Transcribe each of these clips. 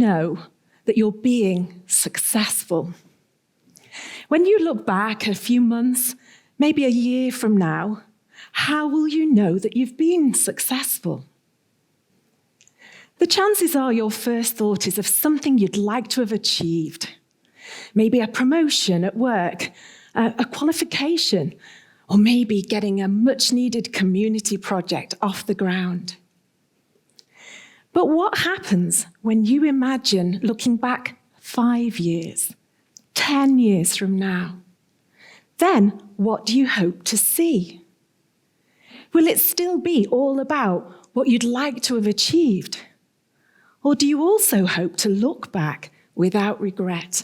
know that you're being successful? When you look back a few months, maybe a year from now, how will you know that you've been successful? The chances are your first thought is of something you'd like to have achieved. Maybe a promotion at work, a qualification, or maybe getting a much-needed community project off the ground. But what happens when you imagine looking back 5 years, 10 years from now? Then what do you hope to see? Will it still be all about what you'd like to have achieved? Or do you also hope to look back without regret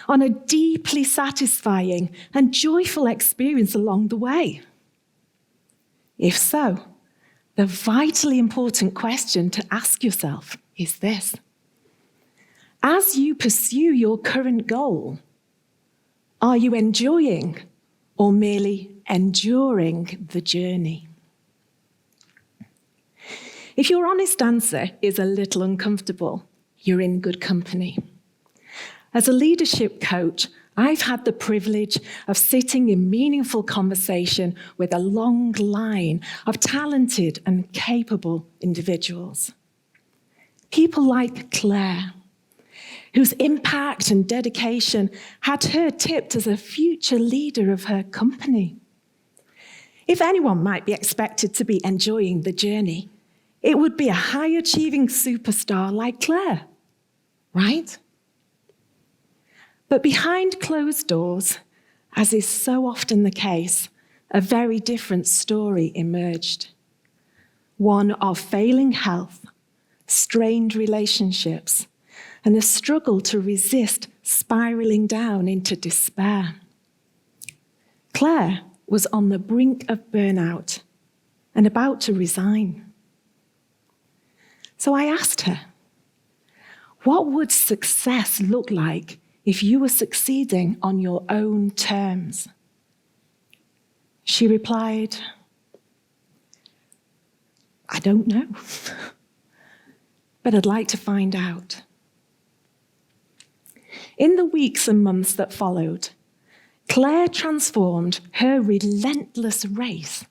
on a deeply satisfying and joyful experience along the way? If so, the vitally important question to ask yourself is this: as you pursue your current goal, are you enjoying or merely enduring the journey? If your honest answer is a little uncomfortable, you're in good company. As a leadership coach, I've had the privilege of sitting in meaningful conversation with a long line of talented and capable individuals. People like Claire, whose impact and dedication had her tipped as a future leader of her company. If anyone might be expected to be enjoying the journey, it would be a high-achieving superstar like Claire, right? But behind closed doors, as is so often the case, a very different story emerged. One of failing health, strained relationships, and a struggle to resist spiraling down into despair. Claire was on the brink of burnout and about to resign. So I asked her, what would success look like if you were succeeding on your own terms? She replied, I don't know, but I'd like to find out. In the weeks and months that followed, Claire transformed her relentless race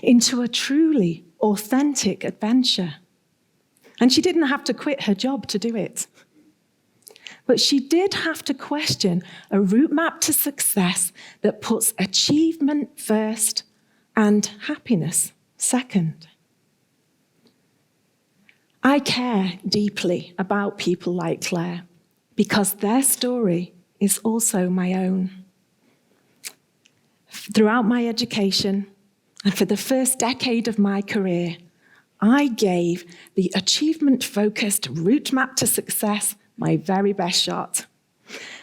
into a truly authentic adventure. And she didn't have to quit her job to do it. But she did have to question a route map to success that puts achievement first and happiness second. I care deeply about people like Claire because their story is also my own. Throughout my education and for the first decade of my career, I gave the achievement-focused route map to success my very best shot.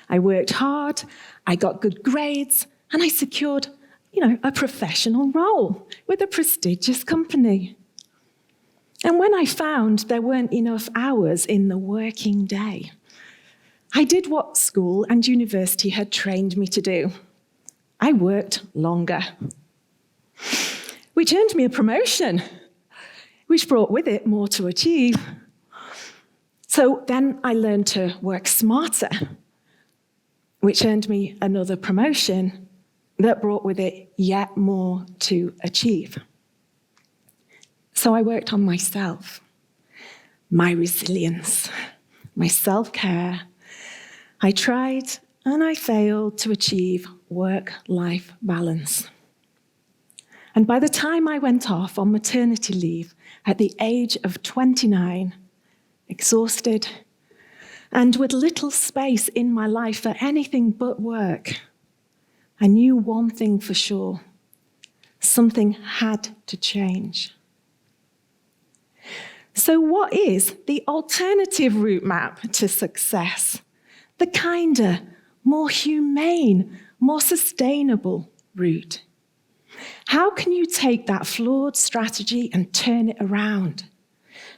I worked hard, I got good grades, and I secured, a professional role with a prestigious company. And when I found there weren't enough hours in the working day, I did what school and university had trained me to do. I worked longer, which earned me a promotion, which brought with it more to achieve. So then I learned to work smarter, which earned me another promotion that brought with it yet more to achieve. So I worked on myself, my resilience, my self-care. I tried and I failed to achieve work-life balance. And by the time I went off on maternity leave at the age of 29, exhausted, and with little space in my life for anything but work, I knew one thing for sure: something had to change. So what is the alternative route map to success? The kinder, more humane, more sustainable route? How can you take that flawed strategy and turn it around,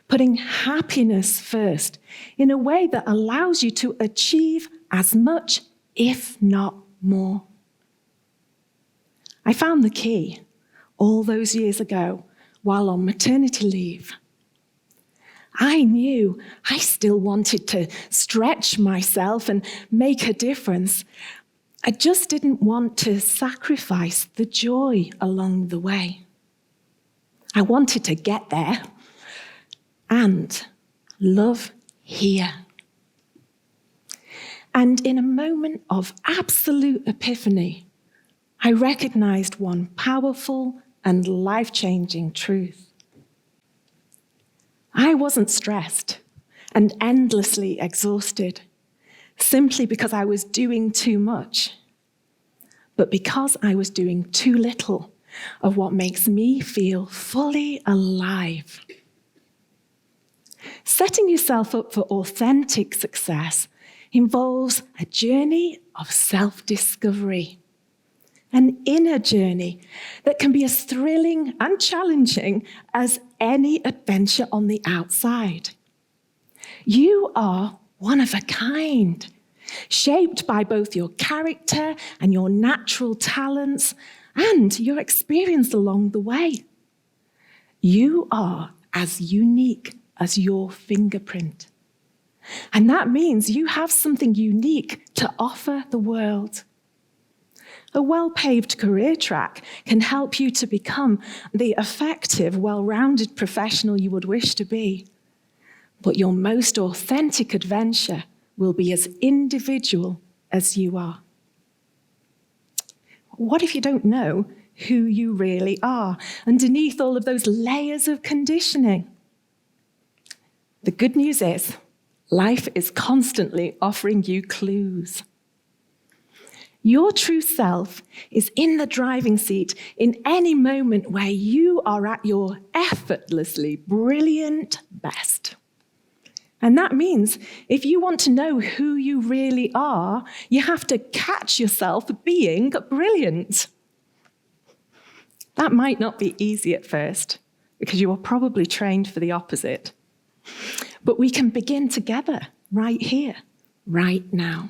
putting happiness first in a way that allows you to achieve as much, if not more? I found the key all those years ago while on maternity leave. I knew I still wanted to stretch myself and make a difference. I just didn't want to sacrifice the joy along the way. I wanted to get there and love here. And in a moment of absolute epiphany, I recognized one powerful and life-changing truth. I wasn't stressed and endlessly exhausted simply because I was doing too much, but because I was doing too little of what makes me feel fully alive. Setting yourself up for authentic success involves a journey of self-discovery, an inner journey that can be as thrilling and challenging as any adventure on the outside. You are one of a kind, shaped by both your character and your natural talents and your experience along the way. You are as unique as your fingerprint. And that means you have something unique to offer the world. A well-paved career track can help you to become the effective, well-rounded professional you would wish to be. But your most authentic adventure will be as individual as you are. What if you don't know who you really are underneath all of those layers of conditioning? The good news is, life is constantly offering you clues. Your true self is in the driving seat in any moment where you are at your effortlessly brilliant best. And that means if you want to know who you really are, you have to catch yourself being brilliant. That might not be easy at first, because you are probably trained for the opposite. But we can begin together right here, right now.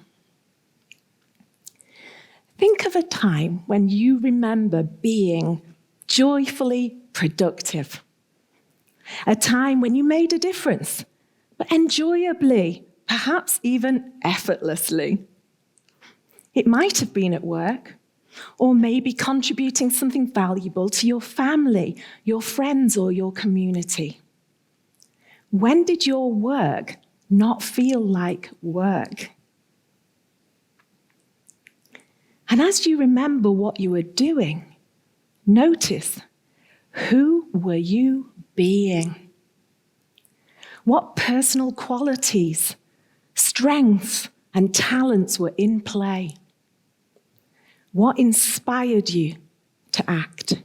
Think of a time when you remember being joyfully productive. A time when you made a difference, but enjoyably, perhaps even effortlessly. It might have been at work, or maybe contributing something valuable to your family, your friends, or your community. When did your work not feel like work? And as you remember what you were doing, notice, who were you being? What personal qualities, strengths, and talents were in play? What inspired you to act?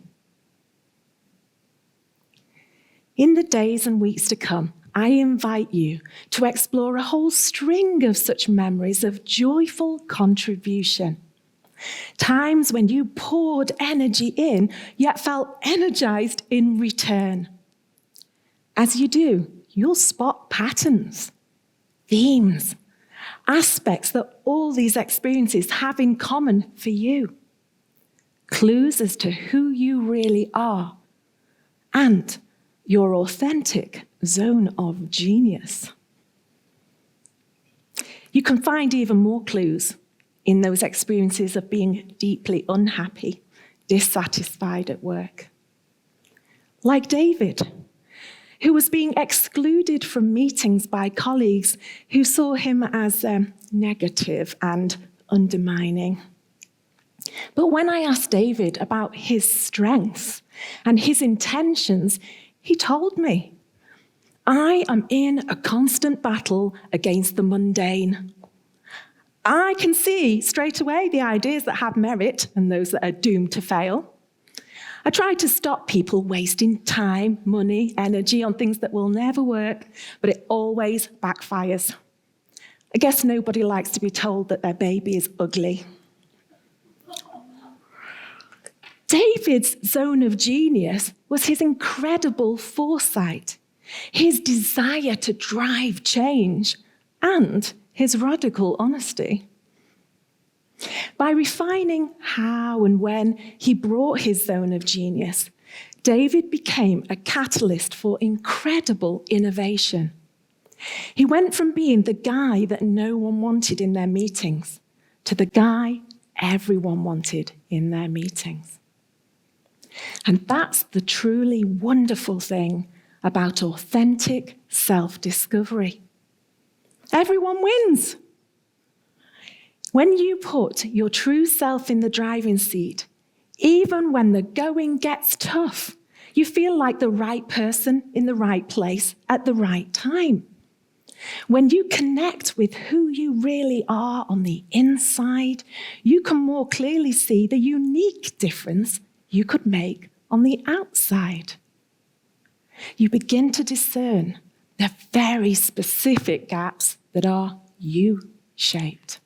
In the days and weeks to come, I invite you to explore a whole string of such memories of joyful contribution. Times when you poured energy in, yet felt energized in return. As you do, you'll spot patterns, themes, aspects that all these experiences have in common for you. Clues as to who you really are and your authentic zone of genius. You can find even more clues in those experiences of being deeply unhappy, dissatisfied at work. Like David, who was being excluded from meetings by colleagues who saw him as negative and undermining. But when I asked David about his strengths and his intentions, he told me, I am in a constant battle against the mundane. I can see straight away the ideas that have merit and those that are doomed to fail. I try to stop people wasting time, money, energy on things that will never work, but it always backfires. I guess nobody likes to be told that their baby is ugly. David's zone of genius was his incredible foresight, his desire to drive change, and his radical honesty. By refining how and when he brought his zone of genius, David became a catalyst for incredible innovation. He went from being the guy that no one wanted in their meetings to the guy everyone wanted in their meetings. And that's the truly wonderful thing about authentic self-discovery. Everyone wins. When you put your true self in the driving seat, even when the going gets tough, you feel like the right person in the right place at the right time. When you connect with who you really are on the inside, you can more clearly see the unique difference you could make on the outside. You begin to discern the very specific gaps that are you-shaped.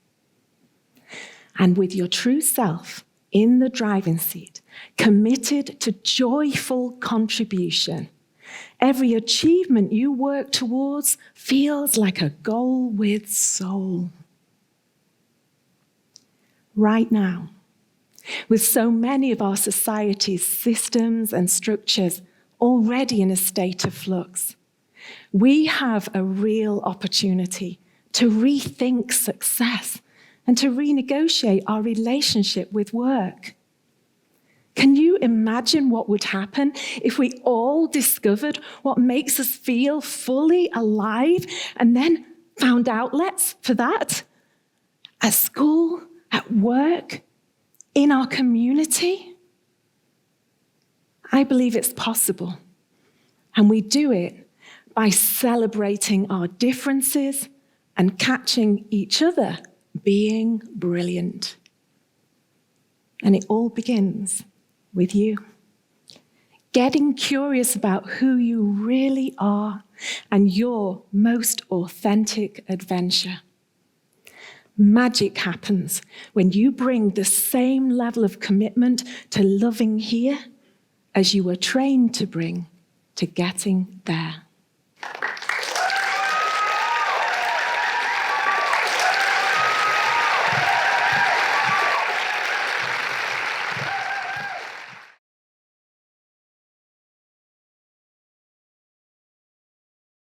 And with your true self in the driving seat, committed to joyful contribution, every achievement you work towards feels like a goal with soul. Right now, with so many of our society's systems and structures already in a state of flux, we have a real opportunity to rethink success and to renegotiate our relationship with work. Can you imagine what would happen if we all discovered what makes us feel fully alive and then found outlets for that? At school, at work, in our community? I believe it's possible. And we do it by celebrating our differences and catching each other being brilliant. And it all begins with you. Getting curious about who you really are and your most authentic adventure. Magic happens when you bring the same level of commitment to loving here as you were trained to bring to getting there.